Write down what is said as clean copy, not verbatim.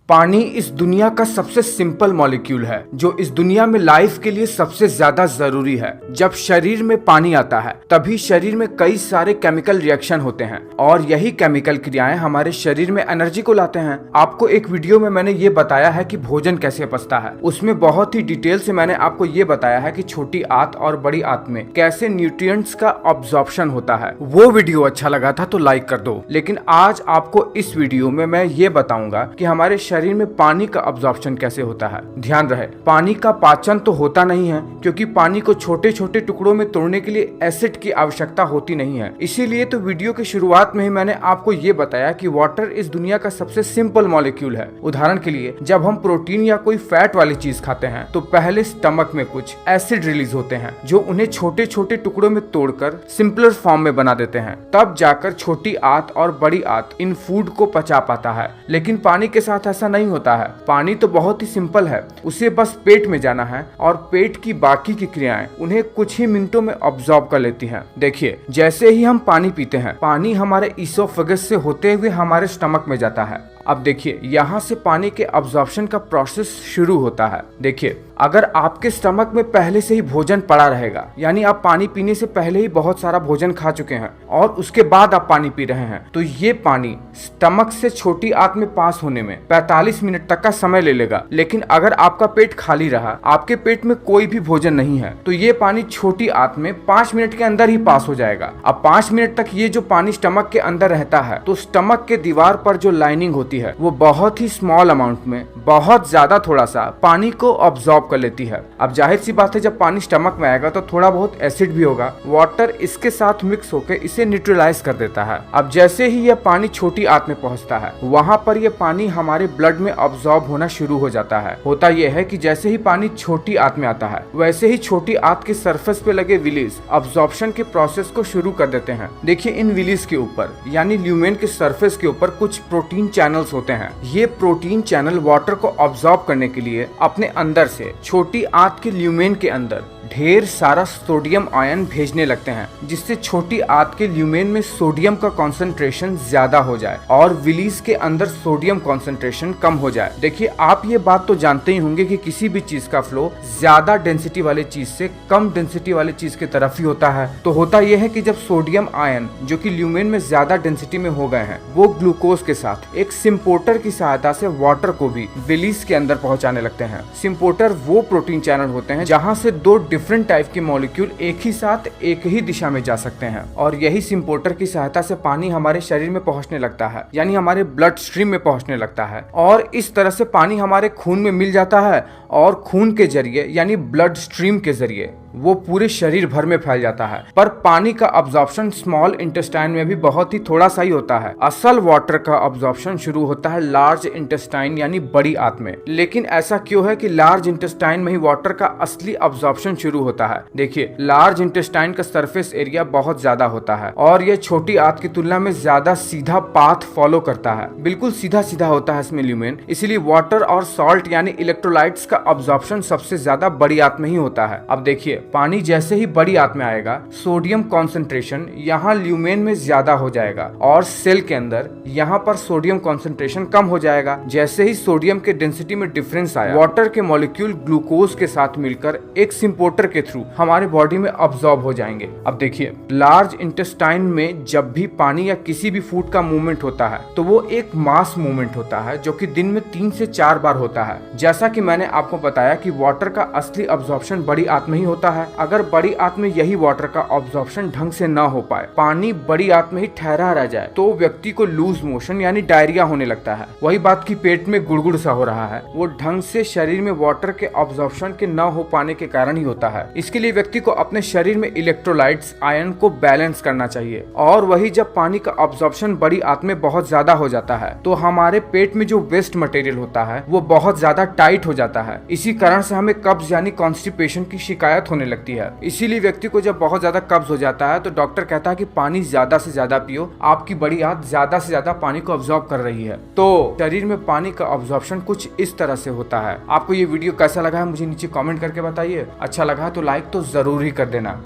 पानी इस दुनिया का सबसे सिंपल मॉलिक्यूल है जो इस दुनिया में लाइफ के लिए सबसे ज्यादा जरूरी है। जब शरीर में पानी आता है तभी शरीर में कई सारे केमिकल रिएक्शन होते हैं और यही केमिकल क्रियाएं हमारे शरीर में एनर्जी को लाते हैं। आपको एक वीडियो में मैंने ये बताया है कि भोजन कैसे पचता है। उसमें बहुत ही डिटेल से मैंने आपको ये बताया है कि छोटी आंत और बड़ी आंत में कैसे न्यूट्रिएंट्स का अब्जॉर्प्शन होता है। वो वीडियो अच्छा लगा था तो लाइक कर दो। लेकिन आज आपको इस वीडियो में मैं ये बताऊंगा कि हमारे शरीर में पानी का अब्जॉर्प्शन कैसे होता है। ध्यान रहे, पानी का पाचन तो होता नहीं है क्योंकि पानी को छोटे छोटे टुकड़ों में तोड़ने के लिए एसिड की आवश्यकता होती नहीं है। इसीलिए तो वीडियो की शुरुआत में ही मैंने आपको ये बताया कि वाटर इस दुनिया का सबसे सिंपल मॉलिक्यूल है। उदाहरण के लिए जब हम प्रोटीन या कोई फैट वाली चीज खाते हैं तो पहले स्टमक में कुछ एसिड रिलीज होते हैं जो उन्हें छोटे छोटे टुकड़ों में तोड़कर सिंपलर फॉर्म में बना देते हैं। तब जाकर छोटी आंत और बड़ी आंत इन फूड को पचा पाता है। लेकिन पानी के साथ ऐसा नहीं होता है। पानी तो बहुत ही सिंपल है, उसे बस पेट में जाना है और पेट की बाकी की क्रियाएं उन्हें कुछ ही मिनटों में ऑब्जॉर्ब कर लेती हैं। देखिए, जैसे ही हम पानी पीते हैं पानी हमारे ईसोफेगस से होते हुए हमारे स्टमक में जाता है। अब देखिए, यहाँ से पानी के अब्जॉर्प्शन का प्रोसेस शुरू होता है। देखिए, अगर आपके स्टमक में पहले से ही भोजन पड़ा रहेगा, यानी आप पानी पीने से पहले ही बहुत सारा भोजन खा चुके हैं और उसके बाद आप पानी पी रहे हैं, तो ये पानी स्टमक से छोटी आंत में पास होने में 45 मिनट तक का समय ले लेगा। लेकिन अगर आपका पेट खाली रहा, आपके पेट में कोई भी भोजन नहीं है, तो ये पानी छोटी आंत में 5 मिनट के अंदर ही पास हो जाएगा। अब 5 मिनट तक ये जो पानी स्टमक के अंदर रहता है तो स्टमक के दीवार पर जो लाइनिंग होती है वो बहुत ही स्मॉल अमाउंट में, बहुत ज्यादा थोड़ा सा पानी को ऑब्जॉर्ब कर लेती है। अब जाहिर सी बात है, जब पानी स्टमक में आएगा तो थोड़ा बहुत एसिड भी होगा। वाटर इसके साथ मिक्स होकर इसे न्यूट्रलाइज कर देता है। अब जैसे ही यह पानी छोटी आंत में पहुंचता है वहां पर यह पानी हमारे ब्लड में ऑब्जॉर्ब होना शुरू हो जाता है। होता यह है कि जैसे ही पानी छोटी आंत में आता है वैसे ही छोटी आंत के सरफेस पे लगे विलीज ऑब्जॉर्प्शन के प्रोसेस को शुरू कर देते हैं। देखिए, इन विलीज के ऊपर यानी ल्यूमेन के सरफेस के ऊपर कुछ प्रोटीन चैनल्स होते हैं। ये प्रोटीन चैनल वाटर को ऑब्जॉर्ब करने के लिए अपने अंदर से छोटी आंत के ल्यूमेन के अंदर ढेर सारा सोडियम आयन भेजने लगते हैं, जिससे छोटी आंत के ल्यूमेन में सोडियम का कंसंट्रेशन ज्यादा हो जाए और विलीज के अंदर सोडियम कंसंट्रेशन कम हो जाए। देखिए, आप ये बात तो जानते ही होंगे कि किसी भी चीज का फ्लो ज्यादा डेंसिटी वाले चीज से कम डेंसिटी वाले चीज की तरफ ही होता है। तो होता यह है कि जब सोडियम आयन जो कि ल्यूमेन में ज्यादा डेंसिटी में हो गए हैं वो ग्लूकोज के साथ एक सिम्पोर्टर की सहायता से वाटर को भी विलीज के अंदर पहुंचाने लगते हैं। सिम्पोर्टर वो प्रोटीन चैनल होते हैं जहाँ से दो डिफरेंट टाइप के मॉलिक्यूल एक ही साथ एक ही दिशा में जा सकते हैं और यही सिम्पोर्टर की सहायता से पानी हमारे शरीर में पहुंचने लगता है, यानी हमारे ब्लड स्ट्रीम में पहुंचने लगता है और इस तरह से पानी हमारे खून में मिल जाता है और खून के जरिए यानी ब्लड स्ट्रीम के जरिए वो पूरे शरीर भर में फैल जाता है। पर पानी का अब्जॉर्प्शन स्मॉल इंटेस्टाइन में भी बहुत ही थोड़ा सा ही होता है। असल वाटर का अब्जॉर्प्शन शुरू होता है लार्ज इंटेस्टाइन यानी बड़ी आंत में। लेकिन ऐसा क्यों है कि लार्ज इंटेस्टाइन में ही वाटर का असली अब्जॉर्प्शन शुरू होता है? देखिए, लार्ज इंटेस्टाइन का सरफेस एरिया बहुत ज्यादा होता है और यह छोटी आंत की तुलना में ज्यादा सीधा पाथ फॉलो करता है। बिल्कुल सीधा सीधा होता है इसमें ल्यूमेन, इसीलिए वाटर और सॉल्ट यानी इलेक्ट्रोलाइट्स का अब्जॉर्प्शन सबसे ज्यादा बड़ी आंत में ही होता है। अब देखिए, पानी जैसे ही बड़ी आंत में आएगा सोडियम कंसंट्रेशन यहाँ ल्यूमेन में ज्यादा हो जाएगा और सेल के अंदर यहाँ पर सोडियम कंसंट्रेशन कम हो जाएगा। जैसे ही सोडियम के डेंसिटी में डिफरेंस आया, वाटर के मॉलिक्यूल ग्लूकोज के साथ मिलकर एक सिम्पोर्टर के थ्रू हमारे बॉडी में अब्सॉर्ब हो जाएंगे। अब देखिए, लार्ज इंटेस्टाइन में जब भी पानी या किसी भी फूड का मूवमेंट होता है तो वो एक मास मूवमेंट होता है जो कि दिन में 3 से 4 बार होता है। जैसा कि मैंने आपको बताया कि वाटर का असली अब्जॉर्प्शन बड़ी आंत में ही होता है। अगर बड़ी आंत में यही वाटर का ऑब्जॉर्प्शन ढंग से ना हो पाए, पानी बड़ी आंत में ही ठहरा रह जाए, तो व्यक्ति को लूज मोशन यानी डायरिया होने लगता है। वही बात की पेट में गुड़गुड़ सा हो रहा है, वो ढंग से शरीर में वाटर के ऑब्जॉर्प्शन के न हो पाने के कारण ही होता है। इसके लिए व्यक्ति को अपने शरीर में इलेक्ट्रोलाइट्स आयन को बैलेंस करना चाहिए और वही जब पानी का ऑब्जॉर्प्शन बड़ी आंत में बहुत ज्यादा हो जाता है तो हमारे पेट में जो वेस्ट मटेरियल होता है वो बहुत ज्यादा टाइट हो जाता है। इसी कारण से हमें कब्ज यानी कॉन्स्टिपेशन की शिकायत होने लगती है। इसीलिए व्यक्ति को जब बहुत ज्यादा कब्ज हो जाता है तो डॉक्टर कहता है कि पानी ज्यादा से ज्यादा पियो, आपकी बड़ी आंत ज्यादा से ज्यादा पानी को अब्सॉर्ब कर रही है। तो शरीर में पानी का अब्सॉर्प्शन कुछ इस तरह से होता है। आपको ये वीडियो कैसा लगा है मुझे नीचे कमेंट करके बताइए। अच्छा लगा तो लाइक तो जरूर ही कर देना।